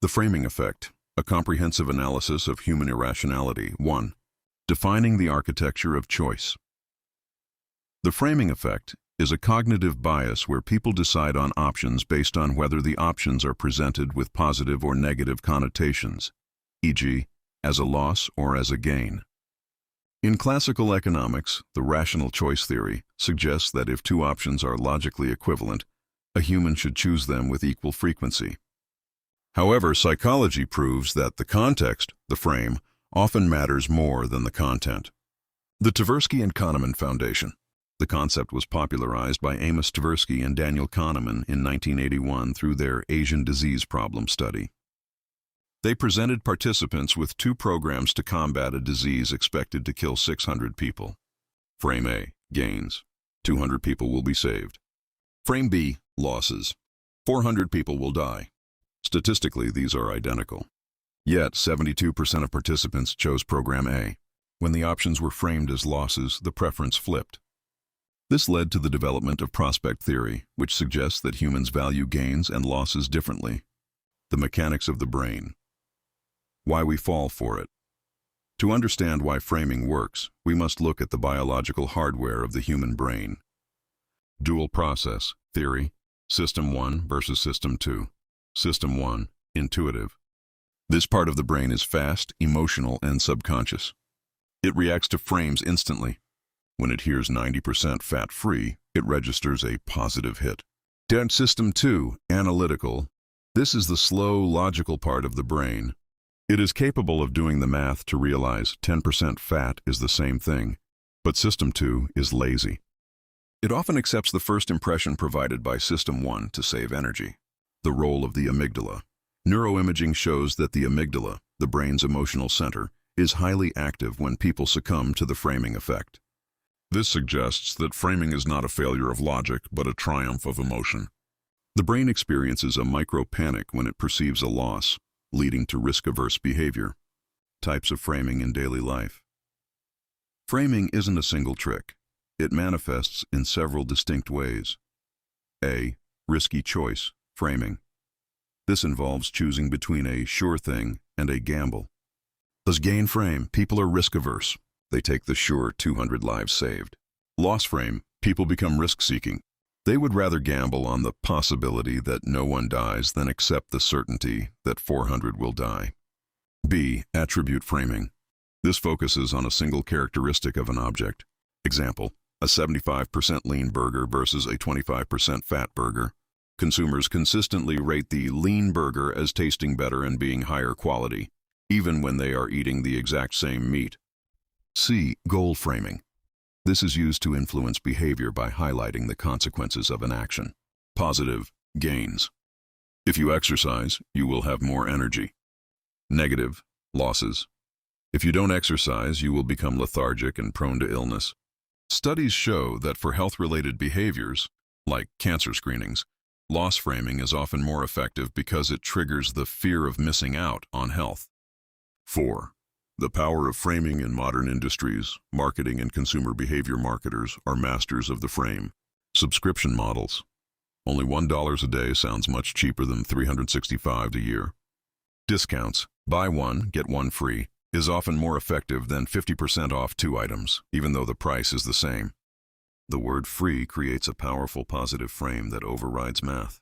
The framing effect, a comprehensive analysis of human irrationality. 1. Defining the architecture of choice. The framing effect is a cognitive bias where people decide on options based on whether the options are presented with positive or negative connotations, e.g., as a loss or as a gain. In classical economics, the rational choice theory suggests that if two options are logically equivalent, a human should choose them with equal frequency. However, psychology proves that the context, the frame, often matters more than the content. The Tversky and Kahneman Foundation. The concept was popularized by Amos Tversky and Daniel Kahneman in 1981 through their Asian disease problem study. They presented participants with two programs to combat a disease expected to kill 600 people. Frame A, gains. 200 people will be saved. Frame B, losses. 400 people will die. Statistically, these are identical. Yet, 72% of participants chose Program A. When the options were framed as losses, the preference flipped. This led to the development of prospect theory, which suggests that humans value gains and losses differently. The mechanics of the brain. Why we fall for it. To understand why framing works, we must look at the biological hardware of the human brain. Dual process theory, System 1 versus System 2. System 1, intuitive. This part of the brain is fast, emotional, and subconscious. It reacts to frames instantly. When it hears 90% fat-free, it registers a positive hit. Then System 2, analytical. This is the slow, logical part of the brain. It is capable of doing the math to realize 10% fat is the same thing, but System 2 is lazy. It often accepts the first impression provided by System 1 to save energy. The role of the amygdala. Neuroimaging shows that the amygdala, the brain's emotional center, is highly active when people succumb to the framing effect. This suggests that framing is not a failure of logic, but a triumph of emotion. The brain experiences a micro-panic when it perceives a loss, leading to risk-averse behavior. Types of framing in daily life. Framing isn't a single trick. It manifests in several distinct ways. A. Risky choice, framing. This involves choosing between a sure thing and a gamble. As gain frame, people are risk-averse. They take the sure 200 lives saved. Loss frame, people become risk-seeking. They would rather gamble on the possibility that no one dies than accept the certainty that 400 will die. B. Attribute framing. This focuses on a single characteristic of an object. Example, a 75% lean burger versus a 25% fat burger. Consumers consistently rate the lean burger as tasting better and being higher quality, even when they are eating the exact same meat. C. Goal framing. This is used to influence behavior by highlighting the consequences of an action. Positive, gains. If you exercise, you will have more energy. Negative, losses. If you don't exercise, you will become lethargic and prone to illness. Studies show that for health-related behaviors, like cancer screenings, loss framing is often more effective because it triggers the fear of missing out on health. 4. The power of framing in modern industries. Marketing and consumer behavior marketers are masters of the frame. Subscription models. Only $1 a day sounds much cheaper than $365 a year. Discounts, buy one, get one free, is often more effective than 50% off 2 items, even though the price is the same. The word free creates a powerful positive frame that overrides math.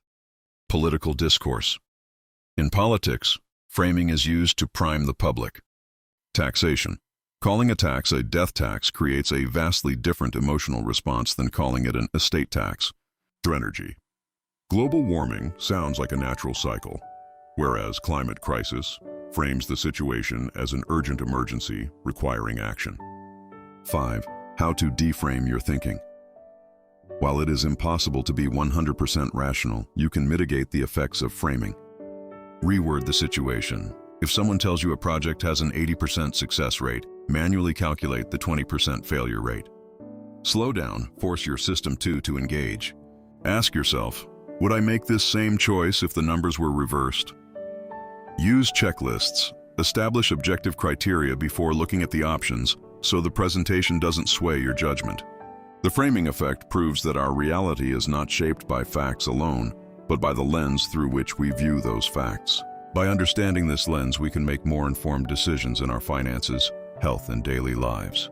Political discourse. In politics, framing is used to prime the public. Taxation. Calling a tax a death tax creates a vastly different emotional response than calling it an estate tax. Energy. Global warming sounds like a natural cycle, whereas climate crisis frames the situation as an urgent emergency requiring action. 5. How to deframe your thinking. While it is impossible to be 100% rational, you can mitigate the effects of framing. Reword the situation. If someone tells you a project has an 80% success rate, manually calculate the 20% failure rate. Slow down, force your System 2 to engage. Ask yourself, would I make this same choice if the numbers were reversed? Use checklists. Establish objective criteria before looking at the options so the presentation doesn't sway your judgment. The framing effect proves that our reality is not shaped by facts alone, but by the lens through which we view those facts. By understanding this lens, we can make more informed decisions in our finances, health, and daily lives.